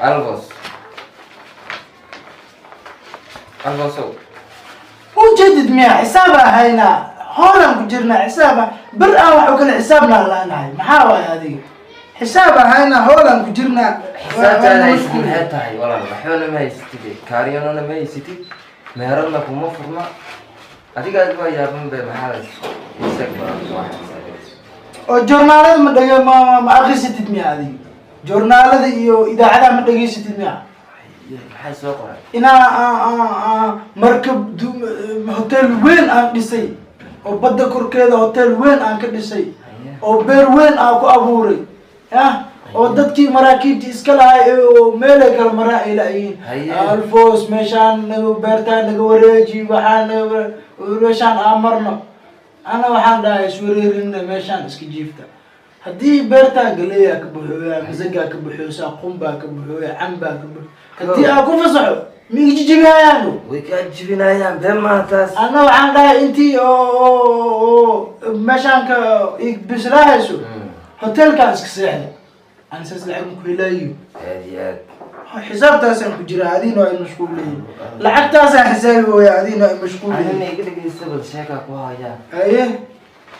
البس البسو وجدد ميا حسابها هينا هولا كجرنا حسابها برا وحكنا حسابنا لا نهاي محاوى هذه حسابها هينا هولا كجرنا حسابها لا يسكن هاي والله حولا ما يستدي كاريونا ما يستدي مهرنا كم فرما هذيك أدوية يا بن بمحل يسكن واحد الجورنال ما دقي ما أخذت ميا هذه جورنال هذه إذا عدا ما دقي ست ميا maxay soo qoray inaa markab hotel weyn aan dhisay oo badda korkeeda hotel weyn aan ka dhisay oo beer weyn aan ku abuuray oo dadkii maraakiibta iska lahay oo meelay kala maraa ay laayiin alfoos meeshaan naga beertaan naga wareeji waxaan meeshaan aan marno ana waxaan dhahay iswareerinna meeshaan iska jiifta haddii beertaan galeeyaa ka buuxooyaa masagaa ka buuxoosaa qumbaa ka buuxooyaa cambaa ka buuxooyaa haddii aan ku fasaxo miyigi jijibinayaano way kaa jibinayaan been maantaas anna waxaan dhahay intii oo meeshaan ka bislaahayso hotelkaan iska seexda aan saas lacag ku helaayo aad iyo aad xisaabtaasaan ku jira adiina waa mashquul leeyahay lacagtaasaan xisaabi waya adiina waa mashquul leeyahay anina iga dhageysta bal sheekaa ku hayaa haye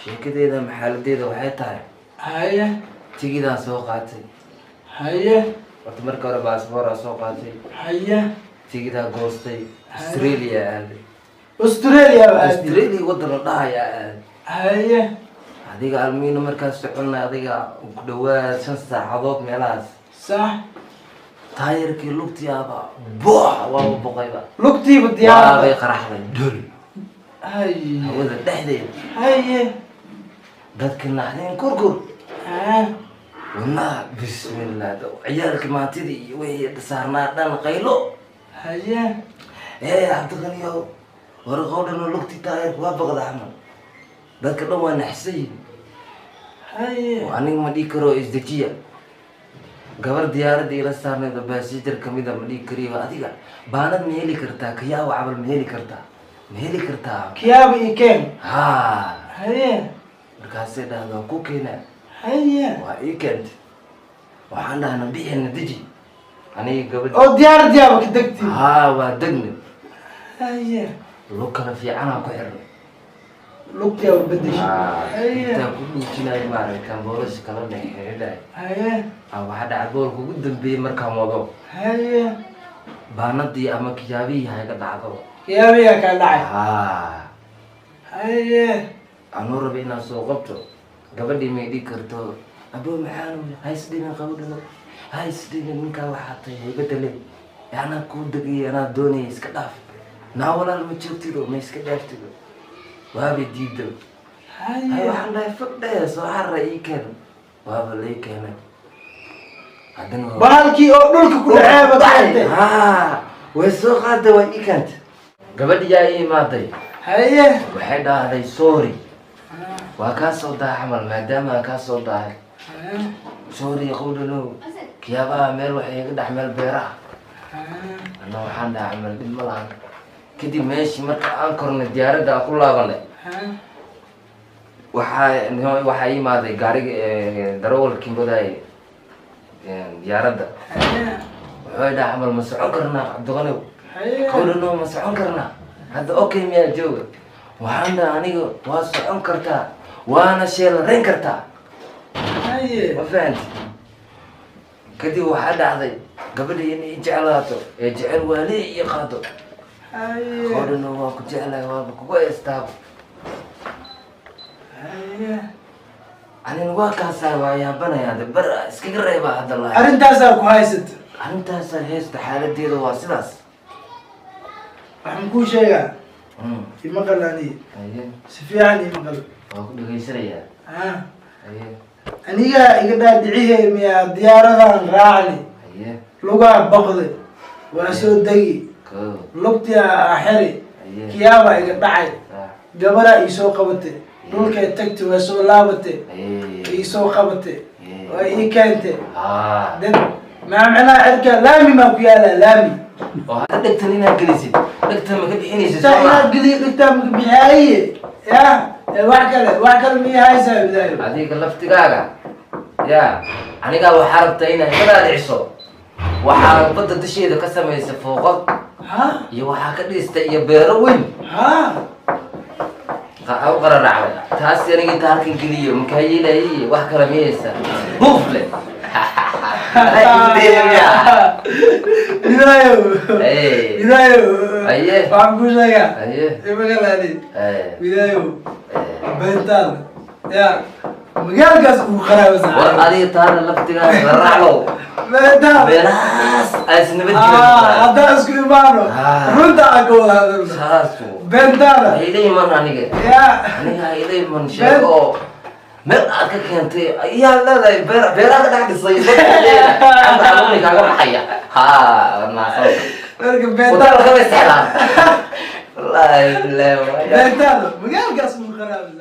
sheekadeeda maxaaladeeda waxay tahay haye tigidaan soo qaatay haye horta marka hore baasboora soo qaatay haye tigidaa goostay australia aaday australia australia waddan la dhahayaa aaday haye adiga almiina markaas soconna adiga ku dhawaad 5 saacadood meelahaas sax taayirkii lugtii aba boox waa boqayba lugtiiba diyaar bay qaraxday dul haye hawada dhexdeeda haye dadka naxdeen kurkur والله بسم الله عيالك ما تدري وهي صارنا دان قيلو هيا ايه عبد الغني ورغول انه لقتي تاير وابغض احمد ذاك لو انا حسين هيا وانا ما دي كرو ازدجيه قبر ديار دي رسالة باسيجر كميدا ما دي كريوا اديغا باند مهلي كرتا كيا وعبل مهلي كرتا كيا بيكين ها هيا مركاسي دا كوكينا هيا وإيكند وحنا نبيع النتيجة أنا قبل أو ديار كدقتي ها ودقني هيا لو كان في عنا كحر لو ديار بدش هيا أنت كل شيء ما رأيت كان بورس كلام نحيره هيا أو حدا عبور كقدم بمركب موضوع هيا باندي أما كيابي هاي كدعوة كيابي كان دعي هيا أنا ربينا سوقته قبل ما يدي كرتو أبو محانو هاي سدينا قودنا هاي سدينا منك وحاطي هاي بدلي يعني كود دقي أنا دوني إسكداف ناولا المتشوتي له ما إسكداف تلو وابي ديدو هاي وحنا يفقده سوحر رأي كان وابا لي كان بالكي أقولك كل عيبة ها ويسوق هذا وين كانت قبل جاي ماضي هيا وحدا هذا سوري وكاسو دا عمل ما دام كاسو دا سوري يقول له كيابا ميل وحي قد احمل بيرا انا وحان دا عمل بالملان كدي ماشي مركا انكرنا ديارة دا اقول لابني waxaa imaaday gaariga darawalkii wadaay diyaaradda wuxuu dhahay camal ma socon karnaa cabdiqani qowlano ma socon karnaa hadda okay miyaa jooga waxaan dhahay aniga waa socon kartaa وانا شيلرين كرتا ما فهمت كدي واحد عضي قبل اني جعلاته يجعل والي يقاطو خور انه واكو جعله واكو كويس تاب انا الواقع ساوا يا بنا يا دبر اسكي قريبا هذا الله ارنتاسا كويست ارنتاسا هيست حالة ديرو واسلاس waxaan kuu sheegaa imaqal ani si fiican imaqal waa ku dhageysanaya aniga iga dhaadhicihe miyaa diyaaradan raacni lugaa baqday waa soo degi lugtii xiri kiyaaba iga dhacay gabaraa ii soo qabatay dhulkay tagtay waa soo laabatay ii soo qabatay waa ii keentay dad maa macnaa cirka laami maa ku yaalaa laami وهذا دكتور هنا جلسي دكتور ما كنت حيني سامع هنا جلسي دكتور ما كنت بيعي يا واحد مية هاي سبب هذيك اللفت قاعة يا أنا قالوا حرب تينا هنا العصو waxaa badda dusheeda ka samaysa fooqad iyo waxaa ka dhistay iyo beero weyn u qararacday taas aniga inta halkan geliyo makaa yeelaye wax kala miyaysa buufle Bidayo aye waxaan ku sheegaa aye imagalaadi bidayo bental ya magaalkaas uu qaraabsan war adiga taana laftigaa qararaclow bental beerahaas aysnabad haddaan isku imaano runta aan ka wada hadalno saasu bental hayla iman aniga ya aniga hayla iman sheego meel aad ka keentay ayaa leedahay beeraha ka dhex dhisay dadka kaaga baxaya ha naaso marka bental bental kama istixlaam wallaahi billahi bental magaalkaas uu qaraabsan